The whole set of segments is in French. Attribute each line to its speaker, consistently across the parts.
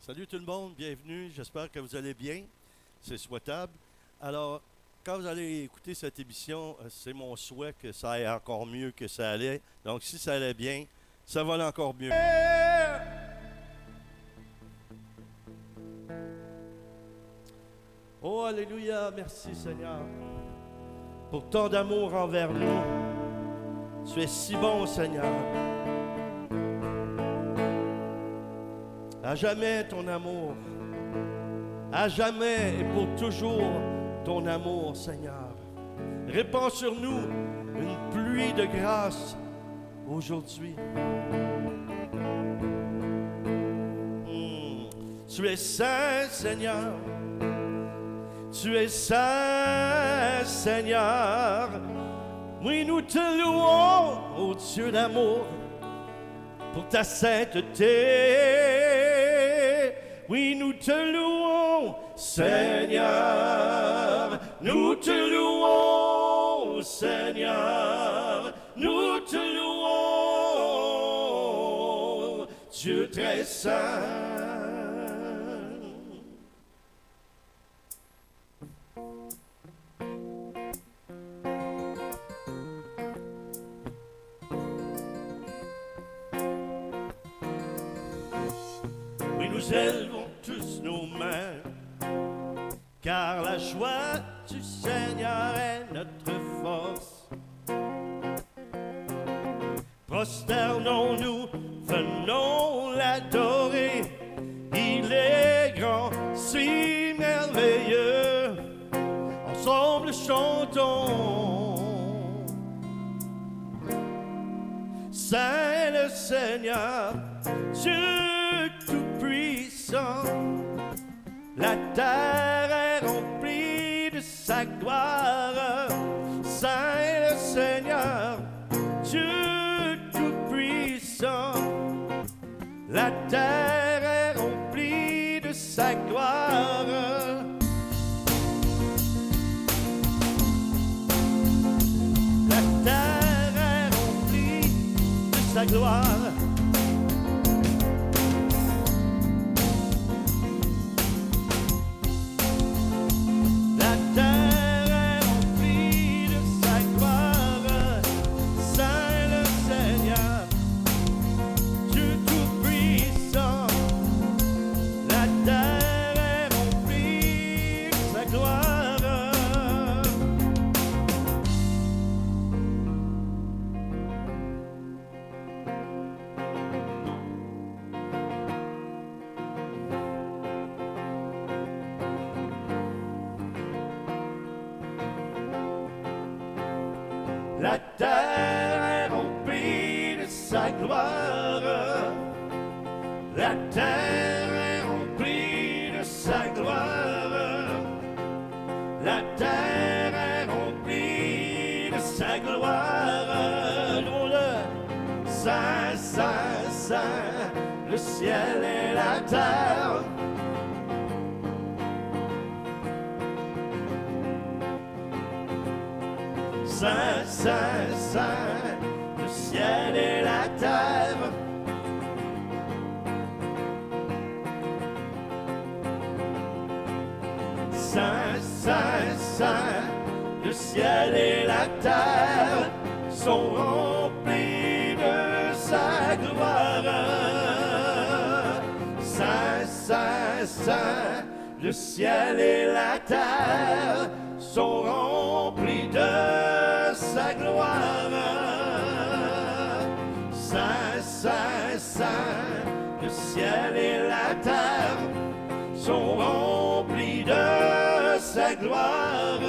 Speaker 1: Salut tout le monde, bienvenue. J'espère que vous allez bien. C'est souhaitable. Alors, quand vous allez écouter cette émission, c'est mon souhait que ça aille encore mieux que ça allait. Donc, si ça allait bien, ça va aller encore mieux. Oh, Alléluia, merci Seigneur pour tant d'amour envers nous. Tu es si bon, Seigneur. À jamais ton amour. À jamais et pour toujours ton amour, Seigneur. Répands sur nous une pluie de grâce aujourd'hui. Tu es saint, Seigneur. Tu es saint, Seigneur. Oui, nous te louons, ô Dieu d'amour, pour ta sainteté. Oui, nous te louons, Seigneur. Nous te louons, Seigneur. Nous te louons, Dieu très saint. Nous élevons tous nos mains, car la joie du Seigneur est notre force. Prosternons-nous, venons l'adorer. Il est grand, si merveilleux. Ensemble chantons. Saint le Seigneur, Dieu tout-puissant. La terre est remplie de sa gloire. Saint le Seigneur, Dieu tout-puissant. La terre est remplie de sa gloire. La terre est remplie de sa gloire. La terre est remplie de sa gloire. La terre est remplie de sa gloire. La terre est remplie de sa gloire. Louons-le. Saint, Saint, Saint, le ciel et la terre. Saint, Saint, Saint, le ciel et la terre. Saint, Saint, Saint, le ciel et la terre sont remplis de sa gloire. Saint, Saint, Saint, le ciel et la terre sont remplis de sa gloire. Saint, Saint, Saint, le ciel et la terre sont remplis de sa gloire.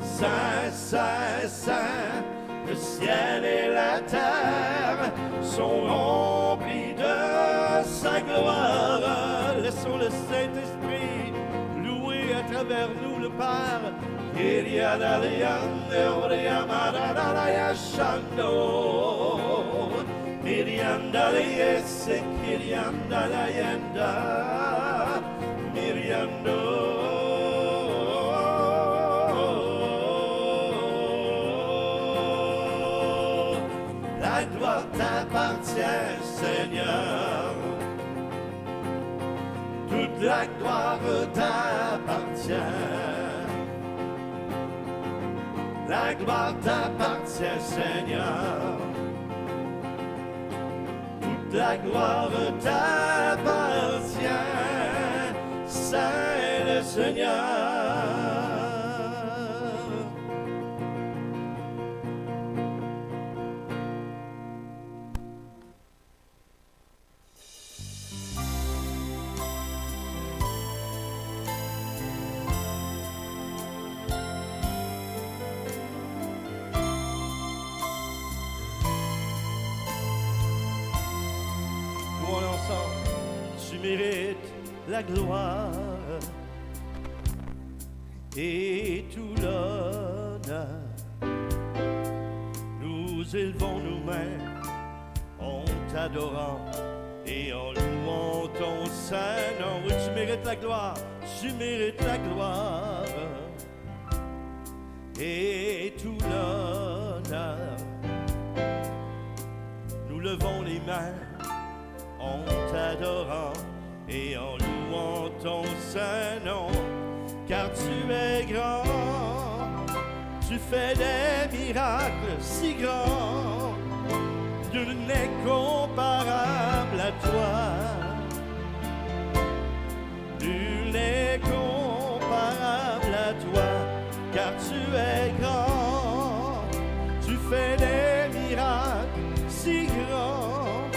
Speaker 1: Saint, Saint, Saint, le ciel et la terre sont remplis de sa gloire. Laissons le Saint-Esprit louer à travers nous le Père. La gloire t'appartient, Seigneur. toute la gloire t'appartient. La gloire t'appartient, Seigneur. Toute la gloire t'appartient, Saint le Seigneur. Tu mérites la gloire et tout l'honneur. Nous élevons nos mains en t'adorant et en louant ton saint nom. Oui, tu mérites la gloire, tu mérites la gloire et tout l'honneur. Nous levons les mains en t'adorant et en louant ton saint nom, car tu es grand, tu fais des miracles si grands, nul n'est comparable à toi, nul n'est comparable à toi, car tu es grand, tu fais des miracles si grands,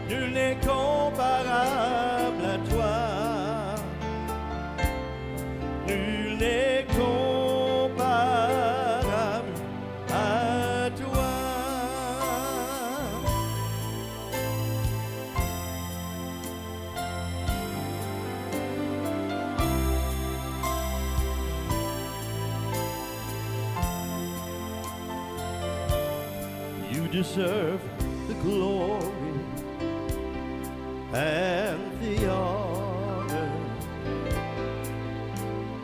Speaker 1: nul n'est comparable à toi. Nul n'est comparable à toi. You deserve the glory and the honor.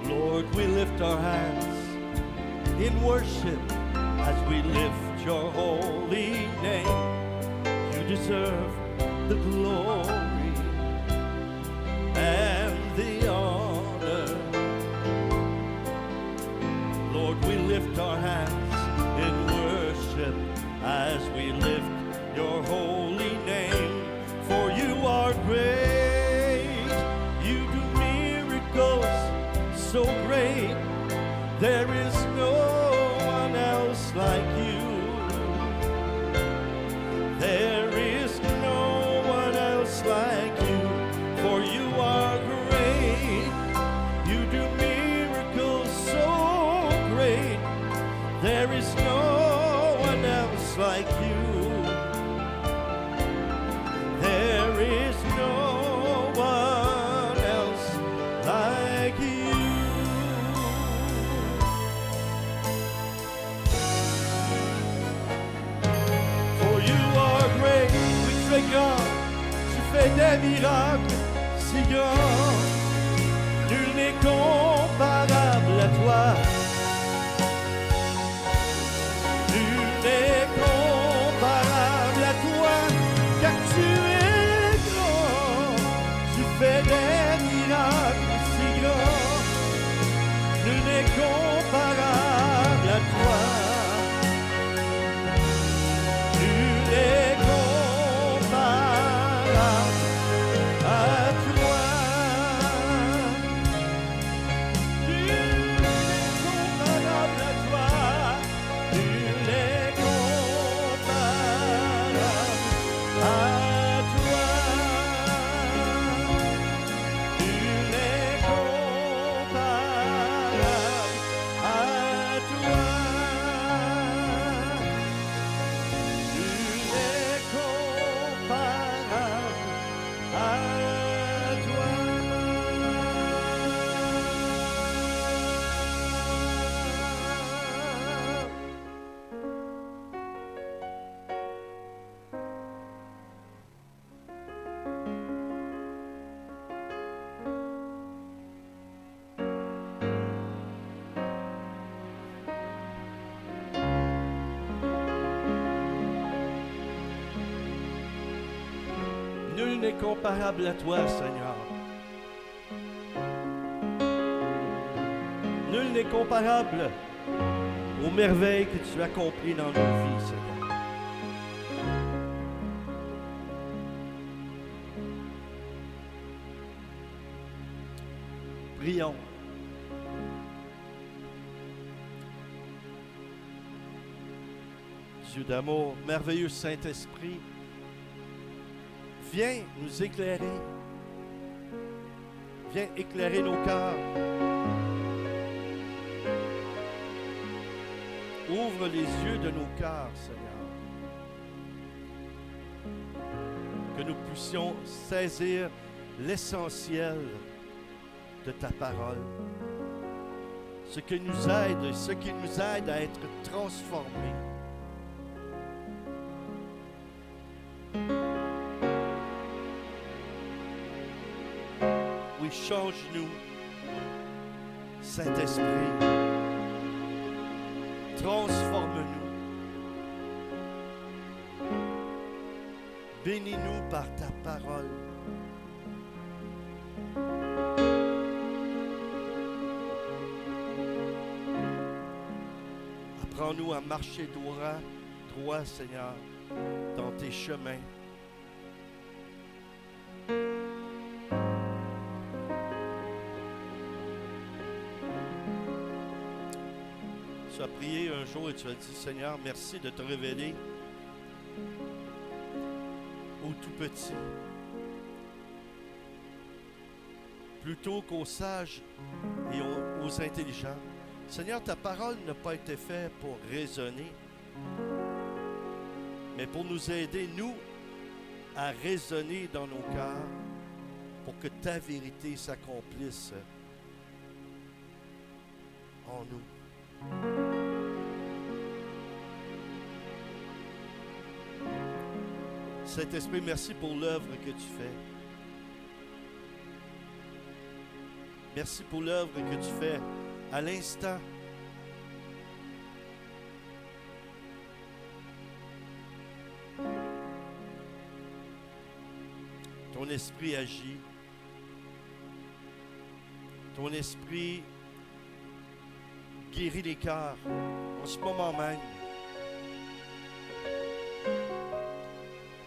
Speaker 1: Lord, we lift our hands in worship as we lift your holy name. You deserve the glory and the honor. Lord, we lift our hands in worship as we lift your holy name. For you are great, you do miracles so great, there is no one else like you. There is no one else like you, for you are great, you do miracles so great, there is no one else like you. There is no one else like you. For you are great, oui tu es grand, tu fais des miracles si grands, nul n'est comparable à toi. Nul n'est comparable à toi, car tu es grand, tu fais des miracles si grands, nul n'est comparable à toi, nul n'est comparable à toi, nul n'est comparable à toi, nul n'est comparable à toi. Nul n'est comparable à toi, Seigneur. Nul n'est comparable aux merveilles que tu accomplis dans nos vies, Seigneur. Prions. Dieu d'amour, merveilleux Saint-Esprit, viens nous éclairer. Viens éclairer nos cœurs. Ouvre les yeux de nos cœurs, Seigneur. Que nous puissions saisir l'essentiel de ta parole. Ce qui nous aide à être transformés. Oui, change-nous, Saint-Esprit. Transforme-nous. Bénis-nous par ta parole. Apprends-nous à marcher droit, Seigneur, dans tes chemins. Tu as prié un jour et tu as dit, Seigneur, merci de te révéler aux tout petits, plutôt qu'aux sages et aux intelligents. Seigneur, ta parole n'a pas été faite pour raisonner, mais pour nous aider, nous, à raisonner dans nos cœurs, pour que ta vérité s'accomplisse en nous. Saint-Esprit, merci pour l'œuvre que tu fais. Merci pour l'œuvre que tu fais à l'instant. Ton esprit agit. Ton esprit guérit les cœurs en ce moment même.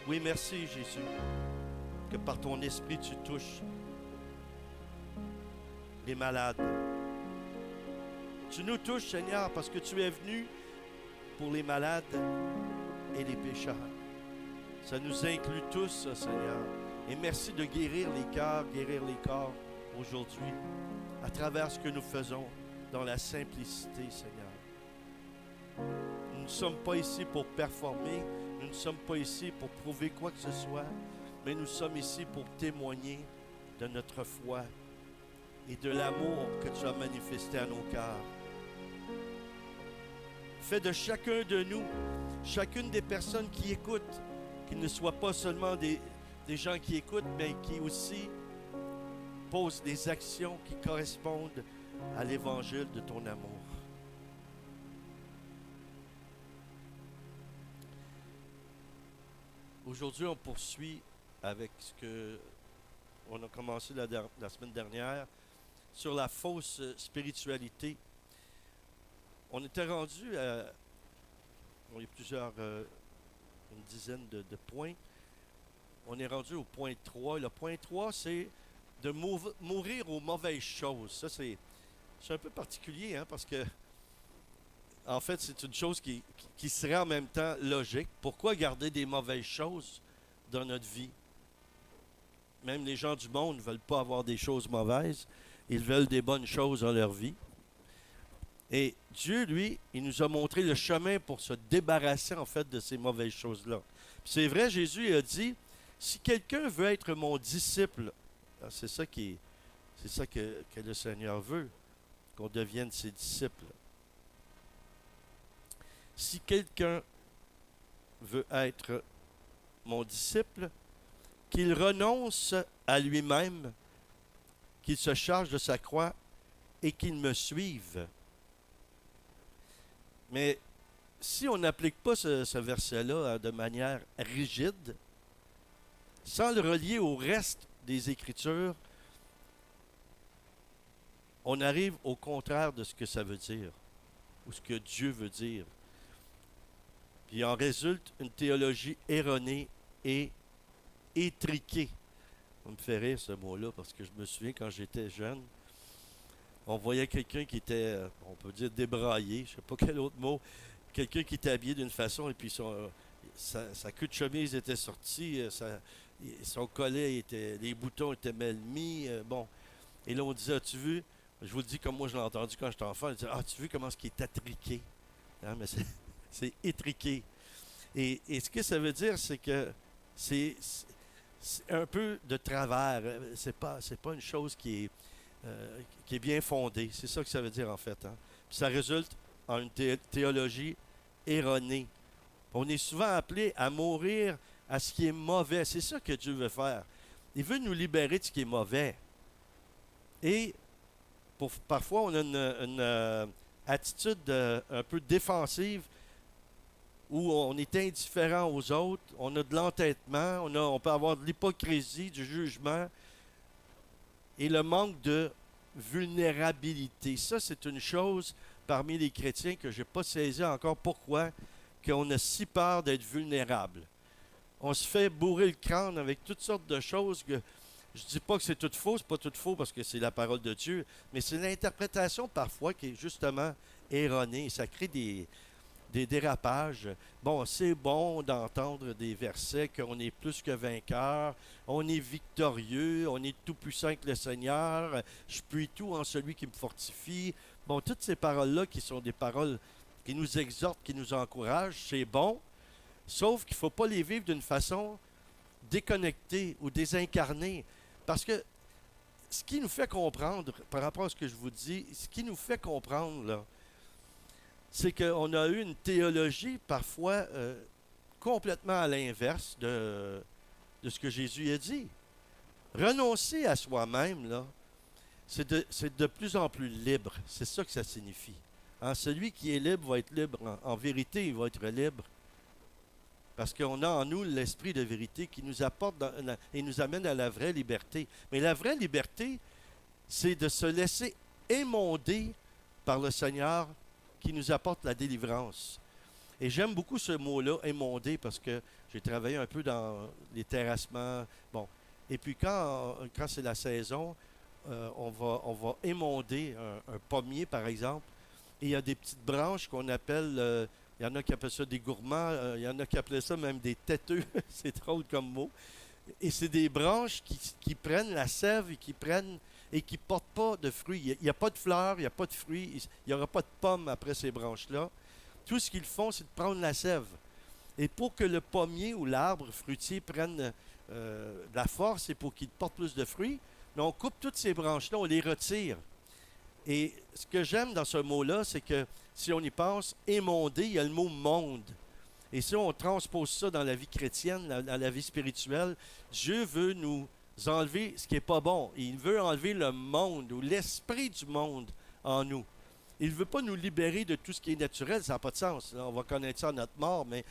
Speaker 1: Oui, merci Jésus, que par ton esprit tu touches les malades. Tu nous touches, Seigneur, parce que tu es venu pour les malades et les pécheurs. Ça nous inclut tous, ça, Seigneur. Et merci de guérir les cœurs, guérir les corps aujourd'hui, à travers ce que nous faisons dans la simplicité, Seigneur. Nous ne sommes pas ici pour performer, nous ne sommes pas ici pour prouver quoi que ce soit, mais nous sommes ici pour témoigner de notre foi et de l'amour que tu as manifesté à nos cœurs. Fais de chacun de nous, chacune des personnes qui écoutent, qu'ils ne soient pas seulement des gens qui écoutent, mais qui aussi posent des actions qui correspondent à l'évangile de ton amour. Aujourd'hui, on poursuit avec ce que on a commencé la semaine dernière sur la fausse spiritualité. On était rendu à il y a plusieurs, une dizaine de points. On est rendu au point 3. Le point 3, c'est de mourir aux mauvaises choses. Ça, c'est un peu particulier, hein, parce que en fait, c'est une chose qui serait en même temps logique. Pourquoi garder des mauvaises choses dans notre vie? Même les gens du monde ne veulent pas avoir des choses mauvaises. Ils veulent des bonnes choses dans leur vie. Et Dieu, lui, il nous a montré le chemin pour se débarrasser, en fait, de ces mauvaises choses-là. Puis c'est vrai, Jésus a dit, si quelqu'un veut être mon disciple, c'est ça que le Seigneur veut, qu'on devienne ses disciples. Si quelqu'un veut être mon disciple, qu'il renonce à lui-même, qu'il se charge de sa croix et qu'il me suive. Mais si on n'applique pas ce verset-là de manière rigide, sans le relier au reste des Écritures, on arrive au contraire de ce que ça veut dire, ou ce que Dieu veut dire. Puis en résulte une théologie erronée et étriquée. Ça me fait rire ce mot-là, parce que je me souviens quand j'étais jeune, on voyait quelqu'un qui était, on peut dire débraillé, je ne sais pas quel autre mot, quelqu'un qui était habillé d'une façon et puis sa queue de chemise était sortie, son collet était, les boutons étaient mal mis, bon. Et là on disait, as-tu vu, je vous le dis comme moi je l'ai entendu quand j'étais enfant, on disait, as-tu vu comment ce qui est attriqué? Hein, mais c'est étriqué. Et ce que ça veut dire, c'est que c'est un peu de travers, c'est pas une chose qui est bien fondée, c'est ça que ça veut dire en fait. Hein. Puis ça résulte en une théologie erronée. On est souvent appelé à mourir à ce qui est mauvais. C'est ça que Dieu veut faire. Il veut nous libérer de ce qui est mauvais. Et parfois, on a une attitude un peu défensive où on est indifférent aux autres, on a de l'entêtement, on peut avoir de l'hypocrisie, du jugement et le manque de vulnérabilité. Ça, c'est une chose parmi les chrétiens que je n'ai pas saisi encore pourquoi qu'on a si peur d'être vulnérable. On se fait bourrer le crâne avec toutes sortes de choses que je ne dis pas que c'est tout faux, c'est pas tout faux parce que c'est la parole de Dieu, mais c'est l'interprétation parfois qui est justement erronée. Ça crée des dérapages. Bon, c'est bon d'entendre des versets qu'on est plus que vainqueur, on est victorieux, on est tout puissant avec le Seigneur, je puis tout en celui qui me fortifie. Bon, toutes ces paroles-là qui sont des paroles qui nous exhortent, qui nous encouragent, c'est bon, sauf qu'il ne faut pas les vivre d'une façon déconnectée ou désincarnée. Parce que ce qui nous fait comprendre, par rapport à ce que je vous dis, ce qui nous fait comprendre, là, c'est qu'on a eu une théologie parfois complètement à l'inverse de ce que Jésus a dit. Renoncer à soi-même, là, c'est de plus en plus libre. C'est ça que ça signifie. Hein, celui qui est libre va être libre. En vérité, il va être libre. Parce qu'on a en nous l'esprit de vérité qui nous apporte et nous amène à la vraie liberté. Mais la vraie liberté, c'est de se laisser émonder par le Seigneur qui nous apporte la délivrance. Et j'aime beaucoup ce mot-là, émonder, parce que j'ai travaillé un peu dans les terrassements. Bon. Et puis quand c'est la saison, on va émonder un pommier, par exemple. Et il y a des petites branches qu'on appelle, il y en a qui appellent ça des gourmands, il y en a qui appellent ça même des têteux, c'est drôle comme mot. Et c'est des branches qui prennent la sève et qui ne portent pas de fruits. Il n'y a pas de fleurs, il n'y a pas de fruits, il n'y aura pas de pommes après ces branches-là. Tout ce qu'ils font, c'est de prendre la sève. Et pour que le pommier ou l'arbre fruitier prenne de la force et pour qu'il porte plus de fruits, on coupe toutes ces branches-là, on les retire. Et ce que j'aime dans ce mot-là, c'est que si on y pense, émonder, il y a le mot monde. Et si on transpose ça dans la vie chrétienne, dans la vie spirituelle, Dieu veut nous enlever ce qui n'est pas bon. Il veut enlever le monde ou l'esprit du monde en nous. Il ne veut pas nous libérer de tout ce qui est naturel, ça n'a pas de sens. Là, on va connaître ça à notre mort, mais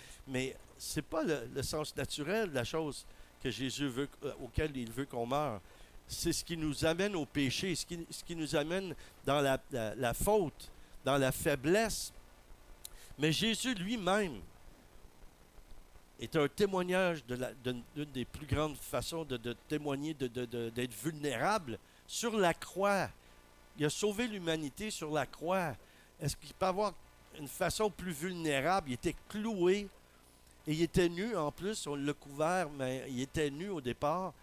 Speaker 1: ce n'est pas le sens naturel de la chose que Jésus veut, auquel il veut qu'on meure. C'est ce qui nous amène au péché, ce qui nous amène dans la faute, dans la faiblesse. Mais Jésus lui-même est un témoignage d'une des plus grandes façons de témoigner, d'être vulnérable sur la croix. Il a sauvé l'humanité sur la croix. Est-ce qu'il peut y avoir une façon plus vulnérable? Il était cloué et il était nu en plus. On l'a couvert, mais il était nu au départ.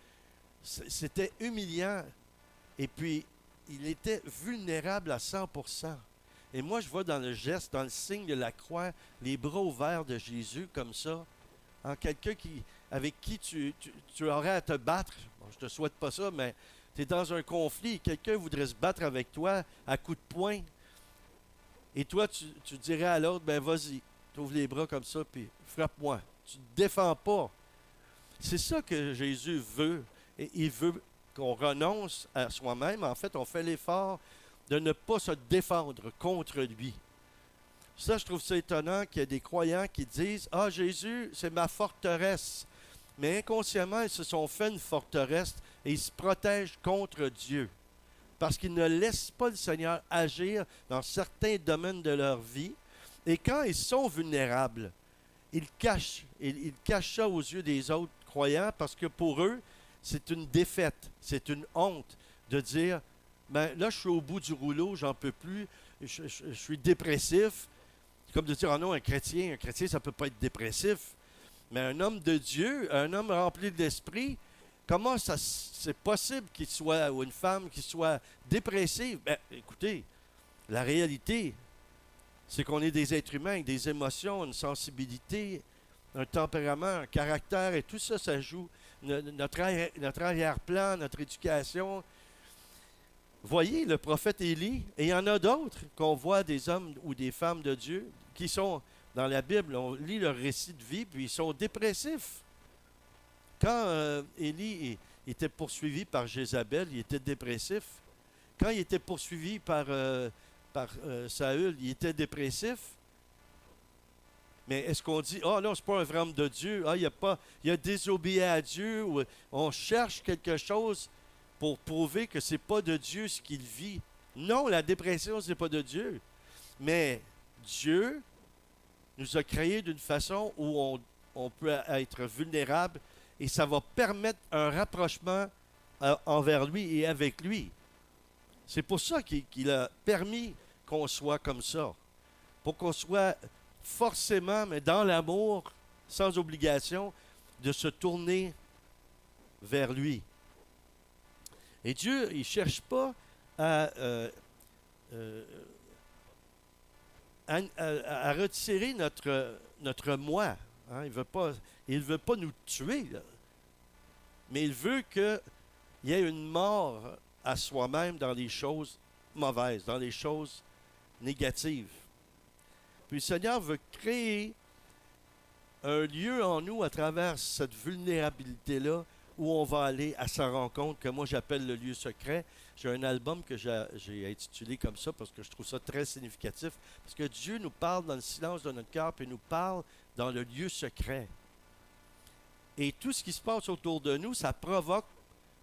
Speaker 1: C'était humiliant. Et puis, il était vulnérable à 100%. Et moi, je vois dans le geste, dans le signe de la croix, les bras ouverts de Jésus comme ça. En quelqu'un avec qui tu aurais à te battre. Bon, je ne te souhaite pas ça, mais tu es dans un conflit et quelqu'un voudrait se battre avec toi à coups de poing. Et toi, tu dirais à l'autre, ben vas-y, tu ouvres les bras comme ça, puis frappe-moi. Tu ne te défends pas. C'est ça que Jésus veut. Et il veut qu'on renonce à soi-même. En fait, on fait l'effort de ne pas se défendre contre lui. Ça, je trouve ça étonnant qu'il y ait des croyants qui disent « Ah, Jésus, c'est ma forteresse. » Mais inconsciemment, ils se sont fait une forteresse et ils se protègent contre Dieu. parce qu'ils ne laissent pas le Seigneur agir dans certains domaines de leur vie. Et quand ils sont vulnérables, ils cachent ça aux yeux des autres croyants parce que pour eux, c'est une défaite, c'est une honte de dire, ben là, je suis au bout du rouleau, j'en peux plus, je suis dépressif. C'est comme de dire, oh non, un chrétien, ça ne peut pas être dépressif. Mais un homme de Dieu, un homme rempli de l'esprit, comment ça c'est possible qu'il soit, ou une femme qui soit dépressive? Ben, écoutez, la réalité, c'est qu'on est des êtres humains avec des émotions, une sensibilité, un tempérament, un caractère, et tout ça, ça joue. Notre arrière-plan, notre éducation. Voyez le prophète Élie, et il y en a d'autres qu'on voit des hommes ou des femmes de Dieu qui sont dans la Bible, on lit leur récit de vie, puis ils sont dépressifs. Quand Élie était poursuivi par Jézabel, il était dépressif. Quand il était poursuivi par Saül, il était dépressif. Mais est-ce qu'on dit, oh non, c'est pas un vrai homme de Dieu, il a désobéi à Dieu, ou on cherche quelque chose pour prouver que c'est pas de Dieu ce qu'il vit? Non, la dépression, c'est pas de Dieu. Mais Dieu nous a créés d'une façon où on peut être vulnérable et ça va permettre un rapprochement envers lui et avec lui. C'est pour ça qu'il a permis qu'on soit comme ça. Pour qu'on soit forcément, mais dans l'amour, sans obligation, de se tourner vers lui. Et Dieu, il ne cherche pas à retirer notre moi. Hein? Il veut pas nous tuer, là. Mais il veut qu'il y ait une mort à soi-même dans les choses mauvaises, dans les choses négatives. Puis le Seigneur veut créer un lieu en nous à travers cette vulnérabilité-là où on va aller à sa rencontre, que moi j'appelle le lieu secret. J'ai un album que j'ai intitulé comme ça parce que je trouve ça très significatif. Parce que Dieu nous parle dans le silence de notre cœur, puis nous parle dans le lieu secret. Et tout ce qui se passe autour de nous, ça provoque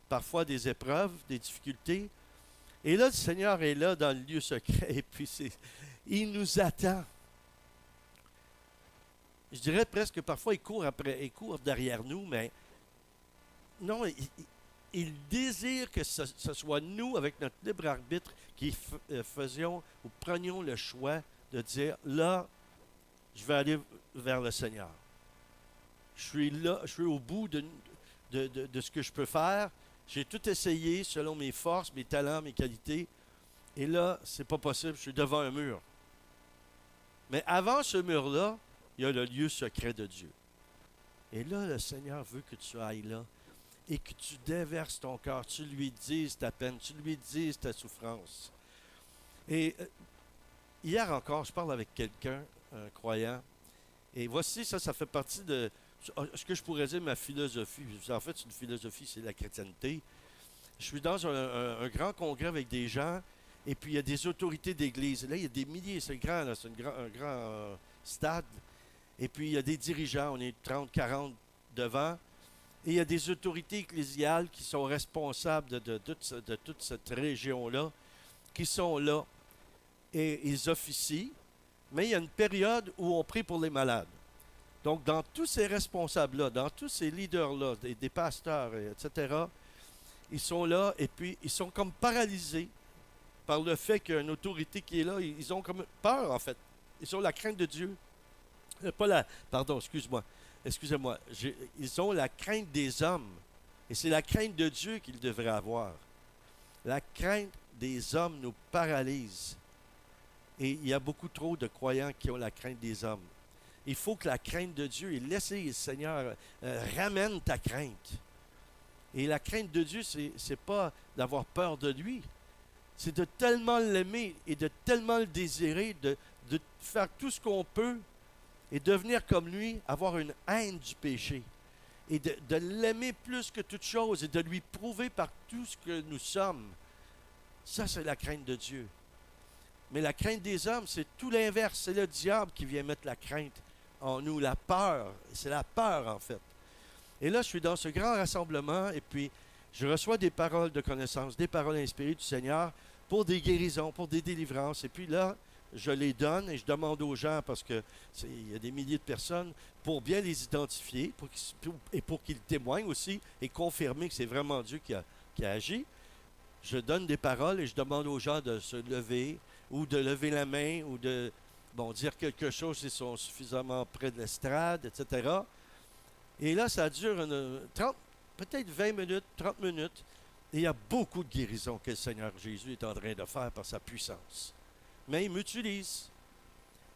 Speaker 1: parfois des épreuves, des difficultés. Et là, le Seigneur est là dans le lieu secret, et puis il nous attend. Je dirais presque parfois, il court derrière nous, mais non, il désire que ce soit nous, avec notre libre arbitre, qui faisions ou prenions le choix de dire, là, je vais aller vers le Seigneur. Je suis là, je suis au bout de ce que je peux faire. J'ai tout essayé selon mes forces, mes talents, mes qualités. Et là, c'est pas possible, je suis devant un mur. Mais avant ce mur-là, il y a le lieu secret de Dieu. Et là, le Seigneur veut que tu ailles là et que tu déverses ton cœur, tu lui dises ta peine, tu lui dises ta souffrance. Et hier encore, je parle avec quelqu'un, un croyant, et voici, ça fait partie de ce que je pourrais dire ma philosophie. En fait, c'est une philosophie, c'est la chrétienté. Je suis dans un grand congrès avec des gens, et puis il y a des autorités d'église. Là, il y a des milliers, c'est grand, là, c'est un grand stade. Et puis il y a des dirigeants, on est 30, 40 devant. Et il y a des autorités ecclésiales qui sont responsables de toute cette région-là, qui sont là. Et ils officient. Mais il y a une période où on prie pour les malades. Donc, dans tous ces responsables-là, dans tous ces leaders-là, des pasteurs, etc., ils sont là et puis ils sont comme paralysés par le fait qu'il y a une autorité qui est là. Ils ont comme peur, en fait. Ils ont la crainte de Dieu. Pardon, excusez-moi. Ils ont la crainte des hommes. Et c'est la crainte de Dieu qu'ils devraient avoir. La crainte des hommes nous paralyse. Et il y a beaucoup trop de croyants qui ont la crainte des hommes. Il faut que la crainte de Dieu, et laissez le Seigneur, ramène ta crainte. Et la crainte de Dieu, c'est pas d'avoir peur de lui. C'est de tellement l'aimer et de tellement le désirer, de faire tout ce qu'on peut et devenir comme lui, avoir une haine du péché. Et de l'aimer plus que toute chose et de lui prouver par tout ce que nous sommes. Ça, c'est la crainte de Dieu. Mais la crainte des hommes, c'est tout l'inverse. C'est le diable qui vient mettre la crainte en nous, la peur. C'est la peur, en fait. Et là, je suis dans ce grand rassemblement, et puis Je reçois des paroles de connaissance, des paroles inspirées du Seigneur pour des guérisons, pour des délivrances. Et puis là, je les donne et je demande aux gens, parce que il y a des milliers de personnes, pour bien les identifier et pour qu'ils témoignent aussi et confirmer que c'est vraiment Dieu qui a agi. Je donne des paroles et je demande aux gens de se lever ou de lever la main ou de dire quelque chose s'ils sont suffisamment près de l'estrade, etc. Et là, ça dure 30, peut-être 20 minutes, 30 minutes. Et il y a beaucoup de guérisons que le Seigneur Jésus est en train de faire par sa puissance. Mais il m'utilise.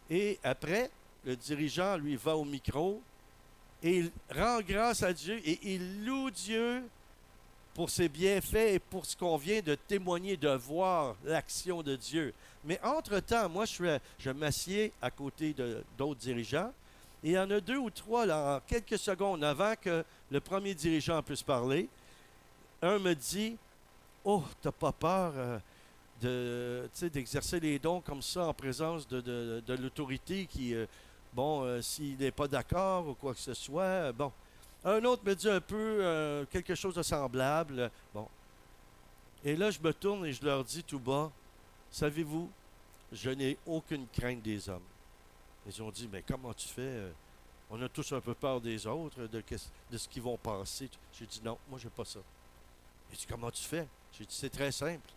Speaker 1: Et après, le dirigeant, lui, va au micro et il rend grâce à Dieu et il loue Dieu pour ses bienfaits et pour ce qu'on vient de témoigner, de voir l'action de Dieu. Mais entre-temps, moi, je m'assieds à côté d'autres dirigeants et il y en a 2 ou 3, là, en quelques secondes avant que le premier dirigeant puisse parler, un me dit « Oh, t'as pas peur d'exercer les dons comme ça en présence de l'autorité qui, s'il n'est pas d'accord ou quoi que ce soit, bon. » Un autre me dit un peu quelque chose de semblable. Bon. Et là, je me tourne et je leur dis tout bas, savez-vous, je n'ai aucune crainte des hommes. Ils ont dit, mais comment tu fais? On a tous un peu peur des autres, de ce qu'ils vont penser. J'ai dit, non, moi, j'ai pas ça. J'ai dit, comment tu fais? J'ai dit, c'est très simple.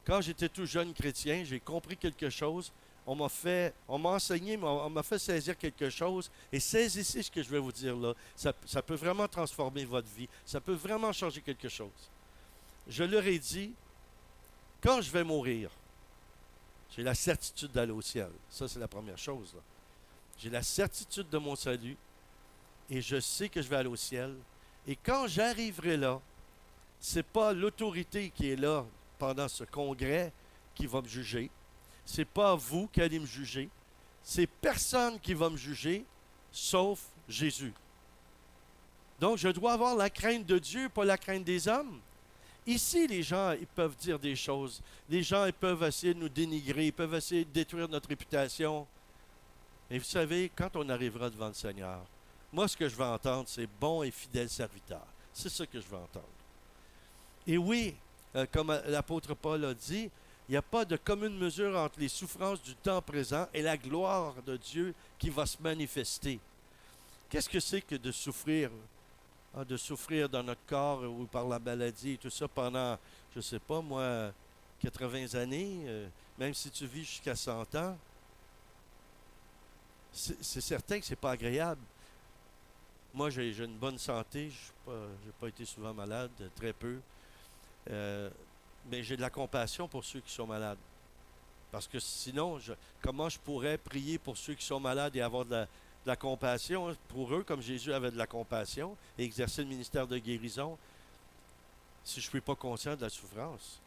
Speaker 1: Quand j'étais tout jeune chrétien, j'ai compris quelque chose. On m'a enseigné, on m'a fait saisir quelque chose. Et saisissez ce que je vais vous dire là. Ça peut vraiment transformer votre vie. Ça peut vraiment changer quelque chose. Je leur ai dit, quand je vais mourir, j'ai la certitude d'aller au ciel. Ça, c'est la première chose, là. J'ai la certitude de mon salut. Et je sais que je vais aller au ciel. Et quand j'arriverai là, c'est pas l'autorité qui est là pendant ce congrès qui va me juger. C'est pas vous qui allez me juger. C'est personne qui va me juger, sauf Jésus. Donc, je dois avoir la crainte de Dieu, pas la crainte des hommes. Ici, les gens, ils peuvent dire des choses. Les gens, ils peuvent essayer de nous dénigrer. Ils peuvent essayer de détruire notre réputation. Mais vous savez, quand on arrivera devant le Seigneur, moi, ce que je vais entendre, c'est « bon et fidèle serviteur ». C'est ça que je vais entendre. Et oui, comme l'apôtre Paul a dit, il n'y a pas de commune mesure entre les souffrances du temps présent et la gloire de Dieu qui va se manifester. Qu'est-ce que c'est que de souffrir? De souffrir dans notre corps ou par la maladie et tout ça pendant, je ne sais pas moi, 80 années, même si tu vis jusqu'à 100 ans, c'est certain que ce n'est pas agréable. Moi, j'ai une bonne santé, je n'ai pas été souvent malade, très peu. Mais j'ai de la compassion pour ceux qui sont malades. Parce que sinon, comment je pourrais prier pour ceux qui sont malades et avoir de la compassion pour eux, comme Jésus avait de la compassion, et exercer le ministère de guérison, si je ne suis pas conscient de la souffrance?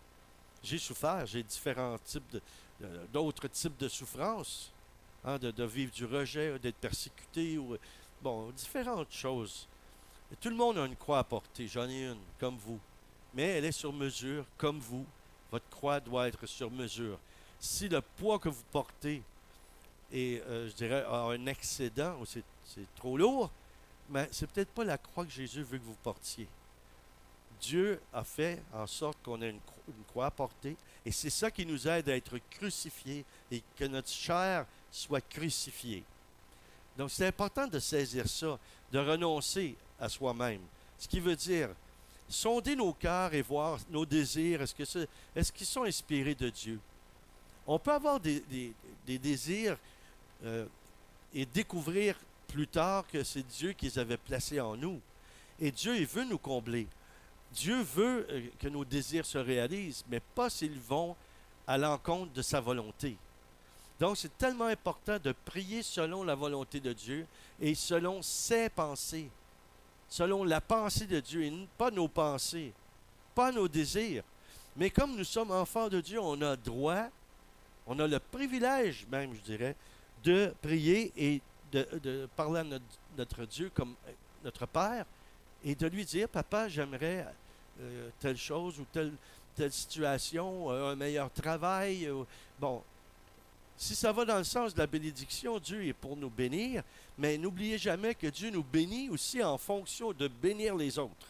Speaker 1: J'ai souffert, j'ai différents types d'autres types de souffrances, de vivre du rejet, d'être persécuté, différentes choses. Et tout le monde a une croix à porter, j'en ai une, comme vous. Mais elle est sur mesure, comme vous. Votre croix doit être sur mesure. Si le poids que vous portez est, je dirais, a un excédent, ou c'est trop lourd, mais c'est peut-être pas la croix que Jésus veut que vous portiez. Dieu a fait en sorte qu'on ait une croix à porter, et c'est ça qui nous aide à être crucifiés, et que notre chair soit crucifiée. Donc c'est important de saisir ça, de renoncer à soi-même. Ce qui veut dire sonder nos cœurs et voir nos désirs, est-ce qu'ils sont inspirés de Dieu? On peut avoir des désirs et découvrir plus tard que c'est Dieu qui les avait placés en nous. Et Dieu, il veut nous combler. Dieu veut que nos désirs se réalisent, mais pas s'ils vont à l'encontre de sa volonté. Donc, c'est tellement important de prier selon la volonté de Dieu et selon ses pensées. Selon la pensée de Dieu et pas nos pensées, pas nos désirs. Mais comme nous sommes enfants de Dieu, on a droit, on a le privilège même, je dirais, de prier et de parler à notre Dieu comme notre Père et de lui dire, papa, j'aimerais telle chose ou telle situation, un meilleur travail. Si ça va dans le sens de la bénédiction, Dieu est pour nous bénir, mais n'oubliez jamais que Dieu nous bénit aussi en fonction de bénir les autres.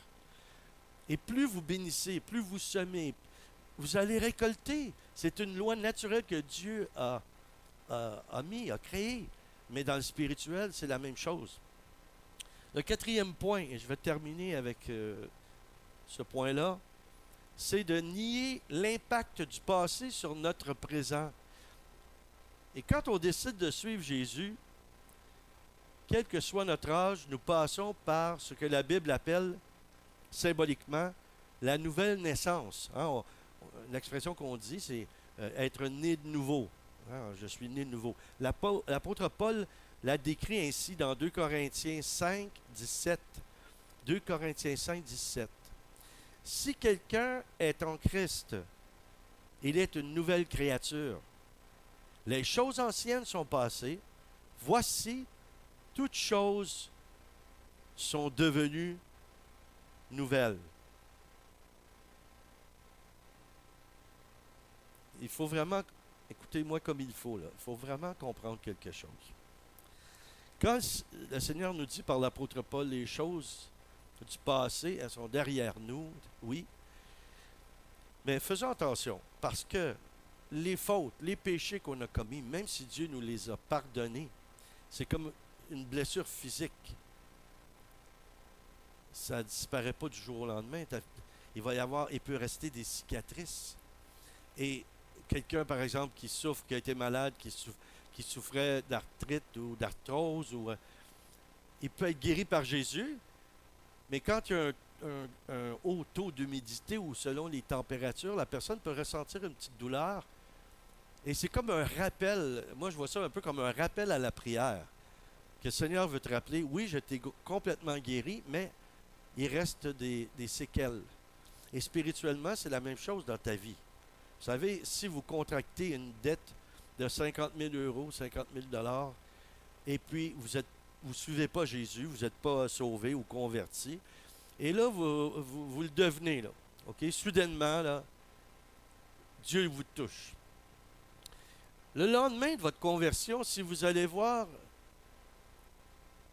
Speaker 1: Et plus vous bénissez, plus vous semez, vous allez récolter. C'est une loi naturelle que Dieu a créée. Mais dans le spirituel, c'est la même chose. Le quatrième point, et je vais terminer avec ce point-là, c'est de nier l'impact du passé sur notre présent. Et quand on décide de suivre Jésus, quel que soit notre âge, nous passons par ce que la Bible appelle symboliquement la nouvelle naissance. Hein, l'expression qu'on dit, c'est être né de nouveau. Hein, je suis né de nouveau. L'apôtre Paul l'a décrit ainsi dans 2 Corinthiens 5, 17. 2 Corinthiens 5, 17. Si quelqu'un est en Christ, il est une nouvelle créature. Les choses anciennes sont passées. Voici, toutes choses sont devenues nouvelles. Il faut vraiment, écoutez-moi comme il faut, là. Il faut vraiment comprendre quelque chose. Quand le Seigneur nous dit par l'apôtre Paul, les choses du passé, elles sont derrière nous, oui. Mais faisons attention, parce que les fautes, les péchés qu'on a commis, même si Dieu nous les a pardonnés, c'est comme une blessure physique. Ça ne disparaît pas du jour au lendemain. Il peut rester des cicatrices. Et quelqu'un, par exemple, qui souffre, qui a été malade, qui souffrait d'arthrite ou d'arthrose, il peut être guéri par Jésus, mais quand il y a un haut taux d'humidité ou selon les températures, la personne peut ressentir une petite douleur. Et c'est comme un rappel. Moi, je vois ça un peu comme un rappel à la prière. Que le Seigneur veut te rappeler, oui, je t'ai complètement guéri, mais il reste des séquelles. Et spirituellement, c'est la même chose dans ta vie. Vous savez, si vous contractez une dette de 50 000 euros, 50 000 $, et puis vous ne suivez pas Jésus, vous n'êtes pas sauvé ou converti, et là, vous le devenez, là. OK? Soudainement, là, Dieu vous touche. Le lendemain de votre conversion, si vous allez voir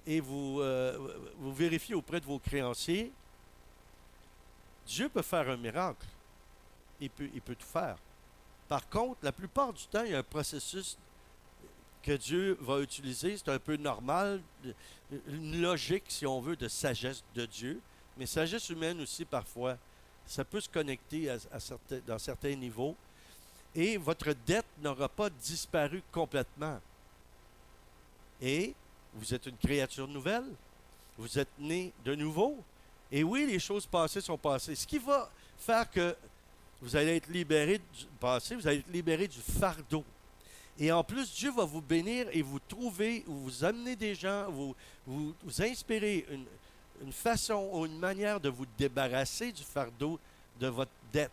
Speaker 1: et vous vérifiez auprès de vos créanciers, Dieu peut faire un miracle. Il peut tout faire. Par contre, la plupart du temps, il y a un processus que Dieu va utiliser. C'est un peu normal, une logique, si on veut, de sagesse de Dieu. Mais sagesse humaine aussi, parfois, ça peut se connecter dans certains niveaux. Et votre dette n'aura pas disparu complètement. Et vous êtes une créature nouvelle. Vous êtes né de nouveau. Et oui, les choses passées sont passées. Ce qui va faire que vous allez être libéré du passé, vous allez être libéré du fardeau. Et en plus, Dieu va vous bénir et vous trouver, ou vous amener des gens, vous inspirer une façon ou une manière de vous débarrasser du fardeau de votre dette.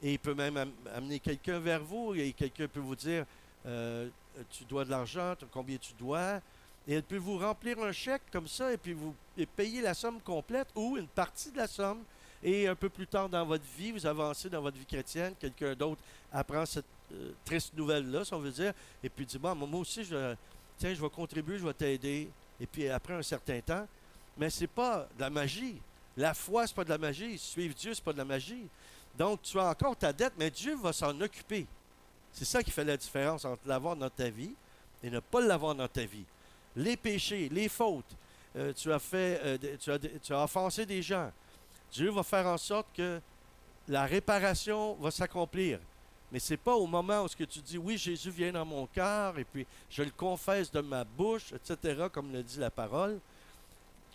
Speaker 1: Et il peut même amener quelqu'un vers vous, et quelqu'un peut vous dire, tu dois de l'argent, combien tu dois, et elle peut vous remplir un chèque comme ça, et puis vous payer la somme complète, ou une partie de la somme, et un peu plus tard dans votre vie, vous avancez dans votre vie chrétienne, quelqu'un d'autre apprend cette triste nouvelle-là, si on veut dire, et puis dit, bon, moi aussi, je vais contribuer, je vais t'aider, et puis après un certain temps, mais c'est pas de la magie. La foi, c'est pas de la magie. Suivre Dieu, c'est pas de la magie. Donc, tu as encore ta dette, mais Dieu va s'en occuper. C'est ça qui fait la différence entre l'avoir dans ta vie et ne pas l'avoir dans ta vie. Les péchés, les fautes, tu as offensé des gens. Dieu va faire en sorte que la réparation va s'accomplir. Mais ce n'est pas au moment où tu dis, oui, Jésus vient dans mon cœur, et puis je le confesse de ma bouche, etc., comme le dit la parole.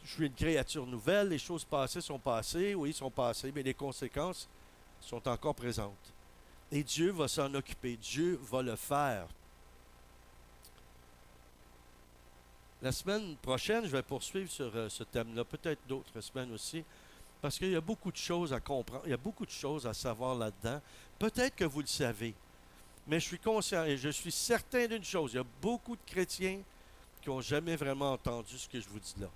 Speaker 1: Je suis une créature nouvelle, les choses passées sont passées, oui, sont passées, mais les conséquences sont encore présentes. Et Dieu va s'en occuper, Dieu va le faire. La semaine prochaine, je vais poursuivre sur ce thème-là, peut-être d'autres semaines aussi, parce qu'il y a beaucoup de choses à comprendre, il y a beaucoup de choses à savoir là-dedans. Peut-être que vous le savez, mais je suis conscient et je suis certain d'une chose, il y a beaucoup de chrétiens qui n'ont jamais vraiment entendu ce que je vous dis là.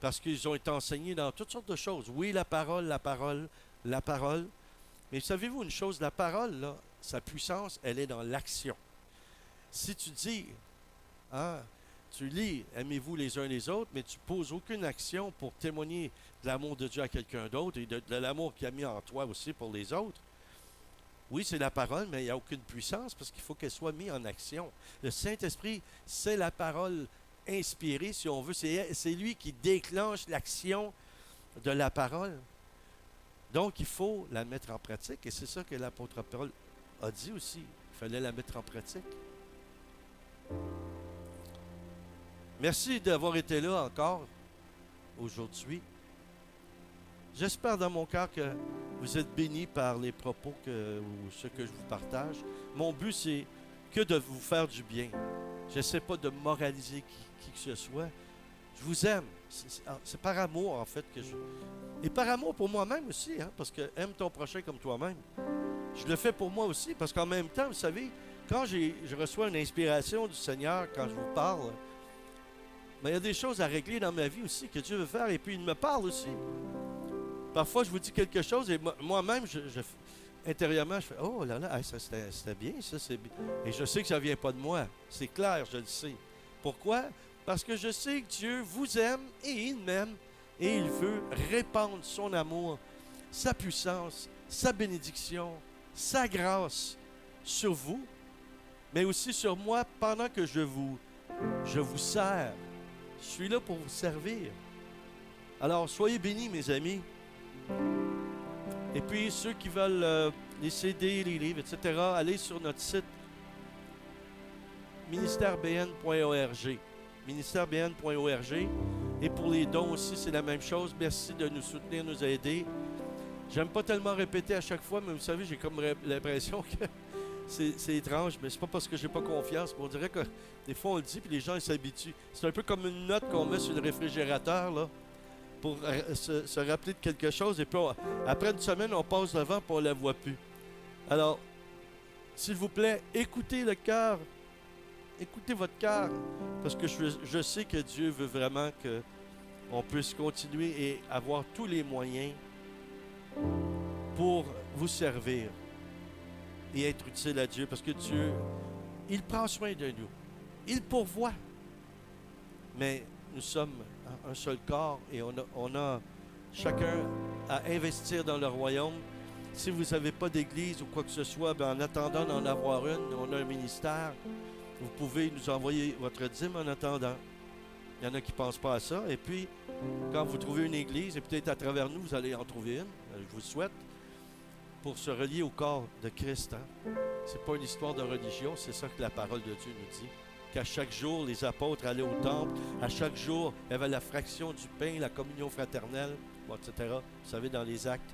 Speaker 1: Parce qu'ils ont été enseignés dans toutes sortes de choses. Oui, la parole, la parole, la parole. Mais savez-vous une chose, la parole, là, sa puissance, elle est dans l'action. Si tu dis, hein, tu lis « Aimez-vous les uns les autres », mais tu ne poses aucune action pour témoigner de l'amour de Dieu à quelqu'un d'autre et de l'amour qu'il a mis en toi aussi pour les autres. Oui, c'est la parole, mais il n'y a aucune puissance parce qu'il faut qu'elle soit mise en action. Le Saint-Esprit, c'est la parole inspirée, si on veut. C'est lui qui déclenche l'action de la parole. Donc, il faut la mettre en pratique. Et c'est ça que l'apôtre Paul a dit aussi. Il fallait la mettre en pratique. Merci d'avoir été là encore aujourd'hui. J'espère dans mon cœur que vous êtes bénis par les propos ou ce que je vous partage. Mon but, c'est que de vous faire du bien. Je n'essaie pas de moraliser qui que ce soit. Je vous aime. C'est par amour, en fait, que je... Et par amour pour moi-même aussi, hein, parce que aime ton prochain comme toi-même. Je le fais pour moi aussi, parce qu'en même temps, vous savez, quand je reçois une inspiration du Seigneur, quand je vous parle, mais il y a des choses à régler dans ma vie aussi que Dieu veut faire, et puis il me parle aussi. Parfois, je vous dis quelque chose, et moi-même, intérieurement, je fais « Oh là là, ça c'était bien, ça c'est bien. » Et je sais que ça ne vient pas de moi. C'est clair, je le sais. Pourquoi? Parce que je sais que Dieu vous aime et il m'aime et il veut répandre son amour, sa puissance, sa bénédiction, sa grâce sur vous, mais aussi sur moi pendant que je vous sers. Je suis là pour vous servir. Alors, soyez bénis, mes amis. Et puis, ceux qui veulent les CD, les livres, etc., allez sur notre site ministèrebn.org. ministèrebn.org. Et pour les dons aussi, c'est la même chose. Merci de nous soutenir, nous aider. J'aime pas tellement répéter à chaque fois, mais vous savez, j'ai comme l'impression que c'est étrange, mais c'est pas parce que j'ai pas confiance. Mais on dirait que des fois, on le dit, puis les gens ils s'habituent. C'est un peu comme une note qu'on met sur le réfrigérateur, là, pour se rappeler de quelque chose. Et puis, après une semaine, on passe devant, puis on la voit plus. Alors, s'il vous plaît, écoutez le cœur. Écoutez votre cœur, parce que je sais que Dieu veut vraiment qu'on puisse continuer et avoir tous les moyens pour vous servir et être utile à Dieu, parce que Dieu, il prend soin de nous. Il pourvoit. Mais nous sommes un seul corps et on a chacun à investir dans le royaume. Si vous n'avez pas d'église ou quoi que ce soit, en attendant d'en avoir une, on a un ministère. Vous pouvez nous envoyer votre dîme en attendant. Il y en a qui ne pensent pas à ça. Et puis, quand vous trouvez une église, et peut-être à travers nous, vous allez en trouver une, je vous souhaite, pour se relier au corps de Christ. Hein? Ce n'est pas une histoire de religion, c'est ça que la parole de Dieu nous dit. Qu'à chaque jour, les apôtres allaient au temple. À chaque jour, il y avait la fraction du pain, la communion fraternelle, etc. Vous savez, dans les actes.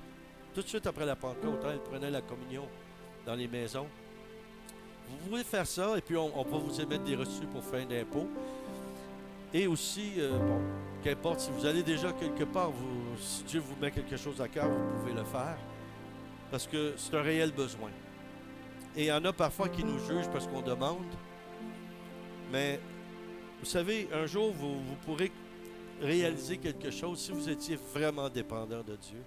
Speaker 1: Tout de suite après la Pentecôte, hein, ils prenaient la communion dans les maisons. Vous pouvez faire ça, et puis on va vous émettre des reçus pour fin d'impôt. Et aussi, qu'importe, si vous allez déjà quelque part, si Dieu vous met quelque chose à cœur, vous pouvez le faire. Parce que c'est un réel besoin. Et il y en a parfois qui nous jugent parce qu'on demande. Mais, vous savez, un jour, vous pourrez réaliser quelque chose si vous étiez vraiment dépendant de Dieu.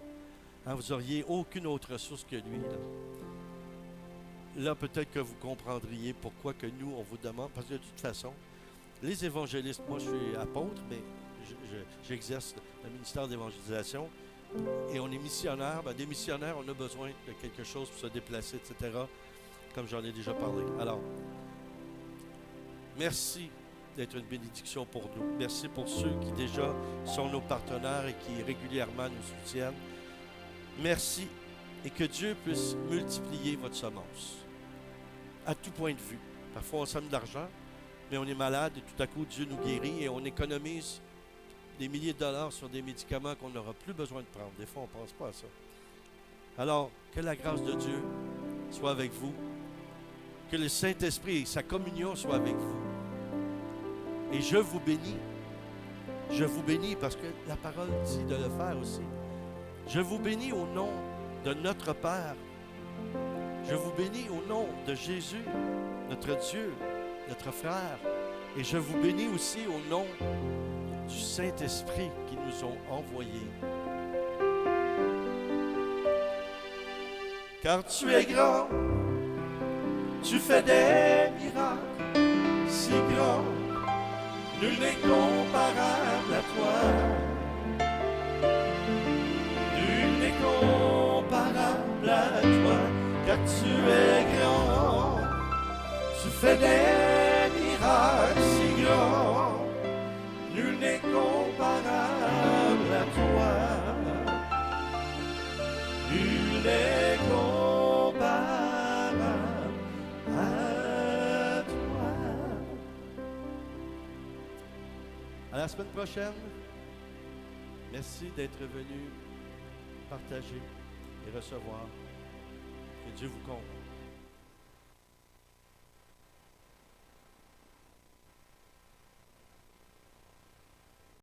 Speaker 1: Hein, vous n'auriez aucune autre ressource que lui. Là, peut-être que vous comprendriez pourquoi que nous, on vous demande. Parce que de toute façon, les évangélistes, moi je suis apôtre, mais j'exerce le ministère d'évangélisation. Et on est missionnaire. Des missionnaires, on a besoin de quelque chose pour se déplacer, etc. Comme j'en ai déjà parlé. Alors, merci d'être une bénédiction pour nous. Merci pour ceux qui déjà sont nos partenaires et qui régulièrement nous soutiennent. Merci et que Dieu puisse multiplier votre semence à tout point de vue. Parfois, on sème de l'argent, mais on est malade et tout à coup, Dieu nous guérit et on économise des milliers de dollars sur des médicaments qu'on n'aura plus besoin de prendre. Des fois, on ne pense pas à ça. Alors, que la grâce de Dieu soit avec vous. Que le Saint-Esprit et sa communion soient avec vous. Et je vous bénis. Je vous bénis parce que la parole dit de le faire aussi. Je vous bénis au nom de notre Père. Je vous bénis au nom de Jésus, notre Dieu, notre frère. Et je vous bénis aussi au nom du Saint-Esprit qui nous ont envoyés. Car tu es grand, tu fais des miracles si grands. nul n'est comparable à toi. Nul n'est comparable à toi, car tu es grand. Tu fais des miracles si grands. Nul n'est comparable à toi. Nul n'est comparable à toi. À la semaine prochaine. Merci d'être venu partager et recevoir. Que Dieu vous comble.